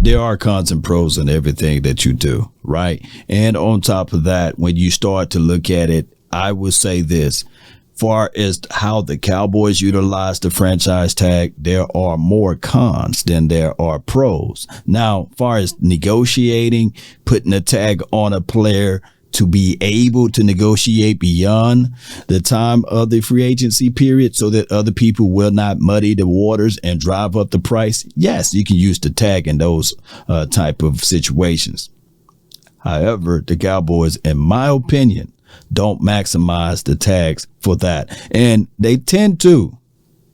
there are cons and pros in everything that you do, right? And on top of that, when you start to look at it, I would say this. Far as how the Cowboys utilize the franchise tag, there are more cons than there are pros. Now, far as negotiating, putting a tag on a player to be able to negotiate beyond the time of the free agency period so that other people will not muddy the waters and drive up the price, yes, you can use the tag in those type of situations. However, the Cowboys, in my opinion, don't maximize the tags for that. And they tend to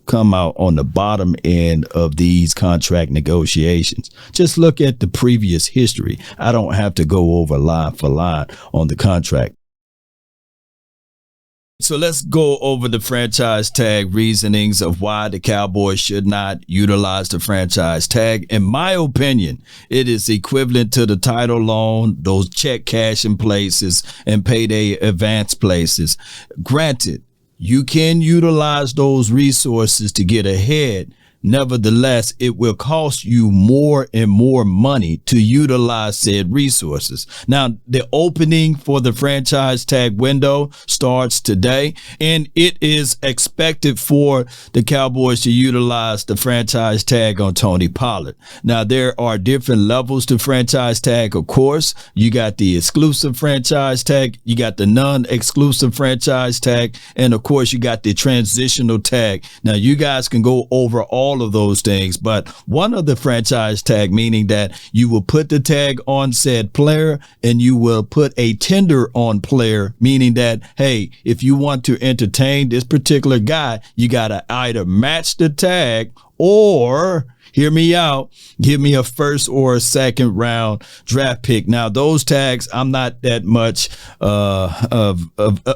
come out on the bottom end of these contract negotiations. Just look at the previous history. I don't have to go over line for line on the contract. So let's go over the franchise tag reasonings of why the Cowboys should not utilize the franchise tag. In my opinion, it is equivalent to the title loan, those check cashing places and payday advance places. Granted, you can utilize those resources to get ahead. Nevertheless, it will cost you more and more money to utilize said resources. Now, the opening for the franchise tag window starts today, and it is expected for the Cowboys to utilize the franchise tag on Tony Pollard. Now, there are different levels to franchise tag, of course. You got the exclusive franchise tag, you got the non-exclusive franchise tag, and of course, you got the transitional tag. Now, you guys can go over all of those things, but one of the franchise tag, meaning that you will put the tag on said player and you will put a tender on player, meaning that, hey, if you want to entertain this particular guy, you got to either match the tag or, hear me out, give me a first or a second round draft pick. Now, those tags, I'm not that much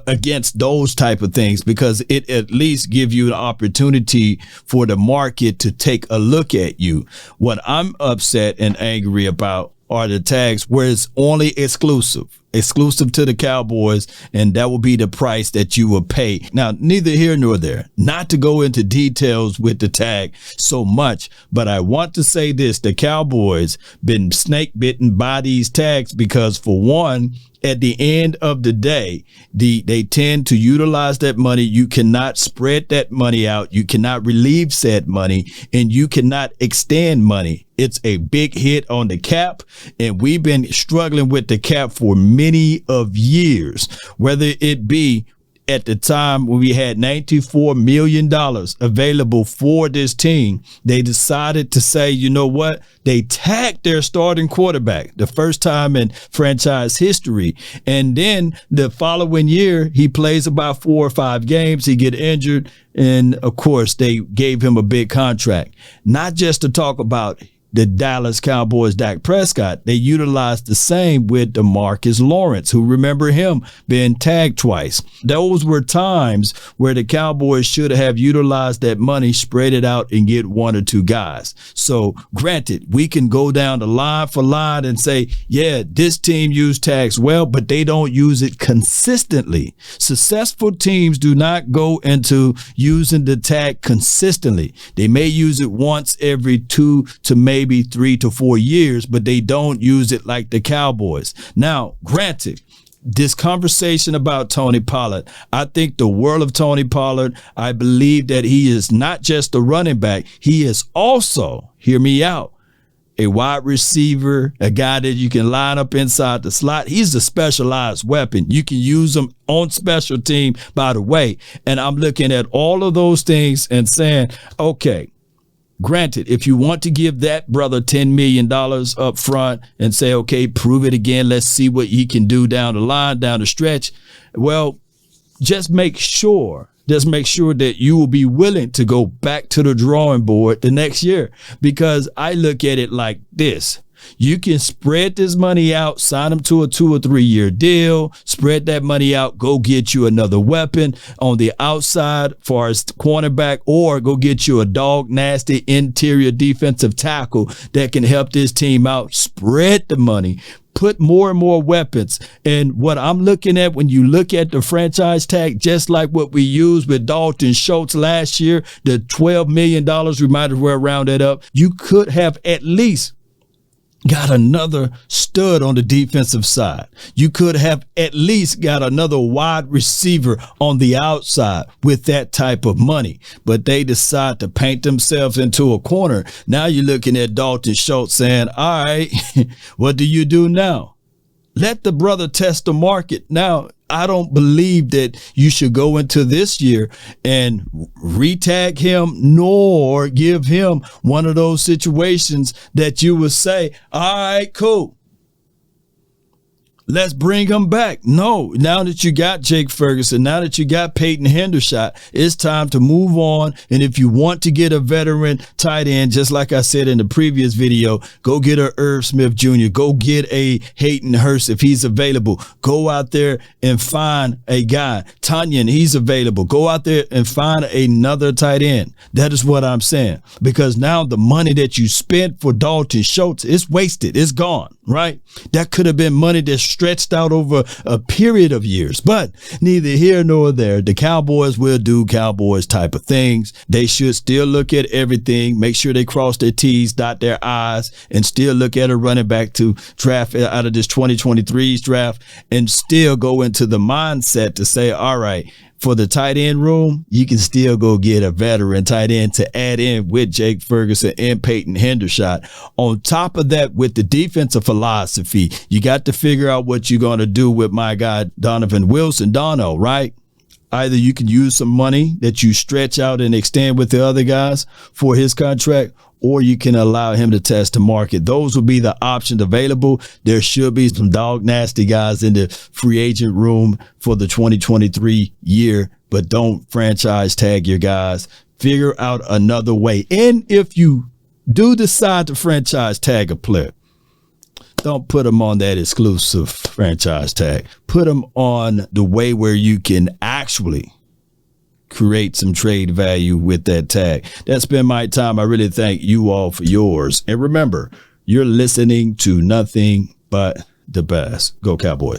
against those type of things because it at least give you an opportunity for the market to take a look at you. What I'm upset and angry about are the tags where it's only exclusive to the Cowboys, and that will be the price that you will pay. Now, neither here nor there, not to go into details with the tag so much, but I want to say this: the Cowboys been snake bitten by these tags because, for one, at the end of the day, they tend to utilize that money. You cannot spread that money out. You cannot relieve said money, and you cannot extend money. It's a big hit on the cap, and we've been struggling with the cap for many of years, whether it be at the time when we had $94 million available for this team. They decided to say, you know what? They tagged their starting quarterback, the first time in franchise history. And then the following year, he plays about 4 or 5 games. He get injured. And of course, they gave him a big contract, not just to talk about the Dallas Cowboys, Dak Prescott. They utilized the same with DeMarcus Lawrence, who, remember him being tagged twice. Those were times where the Cowboys should have utilized that money, spread it out, and get 1 or 2 guys. So granted, we can go down the line for line and say, yeah, this team used tags well, but they don't use it consistently. Successful teams do not go into using the tag consistently. They may use it once every 2 to maybe 3 to 4 years, but they don't use it like the Cowboys. Now, granted, this conversation about Tony Pollard, I think the world of Tony Pollard. I believe that he is not just a running back. He is also, hear me out, a wide receiver, a guy that you can line up inside the slot. He's a specialized weapon. You can use him on special team, by the way. And I'm looking at all of those things and saying, okay, granted, if you want to give that brother $10 million up front and say, okay, prove it again, let's see what he can do down the line, down the stretch. Well, just make sure that you will be willing to go back to the drawing board the next year, because I look at it like this. You can spread this money out, sign them to a 2 or 3 year deal, spread that money out, go get you another weapon on the outside far as cornerback, or go get you a dog nasty interior defensive tackle that can help this team out. Spread the money, put more and more weapons. And what I'm looking at, when you look at the franchise tag, just like what we used with Dalton Schultz last year, the $12 million, we might as well round it up. You could have at least got another stud on the defensive side. You could have at least got another wide receiver on the outside with that type of money, but they decide to paint themselves into a corner. Now you're looking at Dalton Schultz saying, all right, what do you do now? Let the brother test the market. Now, I don't believe that you should go into this year and retag him, nor give him one of those situations that you would say, all right, cool, let's bring him back. No, now that you got Jake Ferguson, now that you got Peyton Hendershot, it's time to move on. And if you want to get a veteran tight end, just like I said in the previous video, go get a Irv Smith Jr., go get a Hayden Hurst if he's available. Go out there and find a guy. Tanyan, he's available. Go out there and find another tight end. That is what I'm saying. Because now the money that you spent for Dalton Schultz is wasted. It's gone, right? That could have been money that's stretched out over a period of years, but neither here nor there. The Cowboys will do Cowboys type of things. They should still look at everything, make sure they cross their T's, dot their I's, and still look at a running back to draft out of this 2023's draft, and still go into the mindset to say, all right, for the tight end room, you can still go get a veteran tight end to add in with Jake Ferguson and Peyton Hendershot. On top of that, with the defensive philosophy, you got to figure out what you're going to do with my guy, Donovan Wilson, Dono, right? Either you can use some money that you stretch out and extend with the other guys for his contract, or you can allow him to test the market. Those will be the options available. There should be some dog nasty guys in the free agent room for the 2023 year, but don't franchise tag your guys. Figure out another way. And if you do decide to franchise tag a player, don't put them on that exclusive franchise tag. Put them on the way where you can actually create some trade value with that tag. That's been my time. I really thank you all for yours. And remember, you're listening to nothing but the best. Go Cowboys.